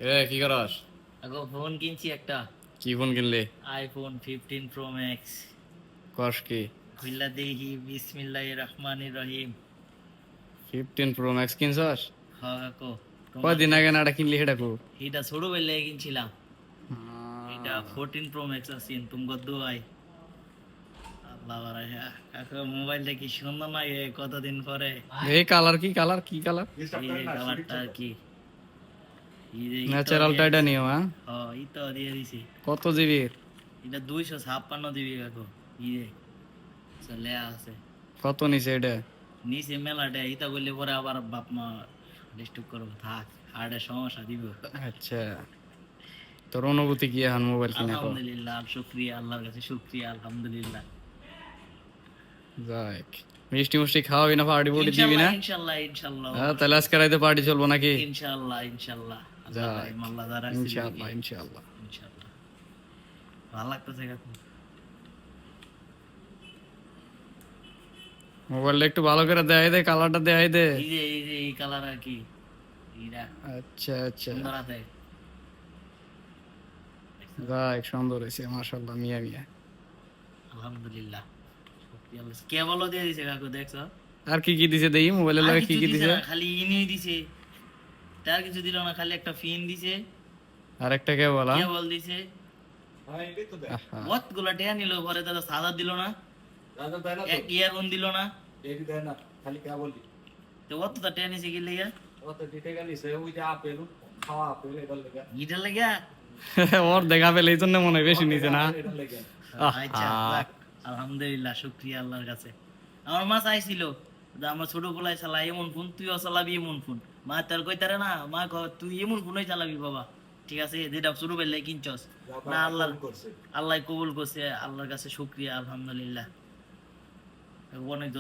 কি করস? আগো ফোন কিনছি একটা কি ফোন কিনলে? IPhone 15 pro max. কস কি? খুললা দেখি বিসমিল্লাহির রহমানির রহিম। 15 প্রো ম্যাক্স কিনছস? হ্যাঁ কাকু, তোমার কয়দিন আগে না এটা কিনলি সেটা কো? এটা ছোট বেলায় কিনছিলাম। এটা 14 প্রো ম্যাক্স আছে তুমগো দোয়াই। আল্লাহ বাড়াই কাকু, মোবাইলটা কি সুন্দর লাগে কতদিন পরে। এই কালার কি কালার কি কালার? এই যে কালারটা আর কি, এই যে ন্যাচারালটা এটা নিও হ্যাঁ। ই তো দিয়ে দিছি। কত জিবি? এটা 256 দিবি কাকু। ইয়ে চলে আছে কত নিছে এটা? নিচে মেলাটা ইতা করলে পরে আবার বাপ মা ডিস্টার্ব করবো, থাক হার্টের সমস্যা দিব। আচ্ছা, তোর অনুভূতি কি এখন মোবাইল কিনা কো? আলহামদুলিল্লাহ, শুক্রিয়া আল্লাহর কাছে, শুক্রিয়া আলহামদুলিল্লাহ। যাক, মিষ্টি মুষ্টি খাওয়াবি না, পার্টি পুটি দিবি না? ইনশাল্লাহ ইনশাল্লাহ হ্যাঁ, তাহলে আজকে রাইতে পার্টি চলবো নাকি? ইনশাল্লাহ ইনশাল্লাহ যাক, আল্লাহ দ্বারা ইনশাআল্লাহ ইনশাআল্লাহ। ইনশাল্লাহ। ভালো লাগতেছে কাকু। মোবাইলটা একটু ভালো করে দেখাই দে, কালারটা দেখাই দে। এই যে এই কালার আর কি, এইটা আচ্ছা আচ্ছা, সুন্দর আছে। যাক সুন্দর হয়েছে মাশাআল্লাহ, মিয়া মিয়া। আলহামদুলিল্লাহ, শুকরিয়া আল্লাহ। কেবলও দিয়ে দিছে কাকু, দেখছো? আর কি কি দিছে দেখি মোবাইলের আর লগে কি কিছু কি দিছে দিছে? না, খালি ইনি দিছে। তার কিছু দিল না, খালি একটা ফিন দিছে, আর একটা কে বলা? কেবল দিছে। বহুত গুলা টেয়া নিল, পরে তারা সাদা দিল না, ইয়ারফোন দিল না। তো অত তা টেয়া নিছে কি লেগা? গিটার লেগা? ওর দেখা পেলে এই জন্য মনে হয় বেশি নিছে না? আচ্ছা যাক, আলহামদুলিল্লাহ, শুকরিয়া আল্লাহর কাছে। আমার মা চাইছিল যে আমার ছোট পোলাই চালা এমন ফোন, তুইও চালাবি এমন ফোন। মা তার কইতারে না, মা তুই এমন ফোনই চালাবি বাবা, ঠিক আছে, যেটা ছোট বেলায় কিনছস না। আল্লাহ আল্লাহ কবুল করছে, আল্লাহর কাছে শুকরিয়া আলহামদুলিল্লাহ। অনেক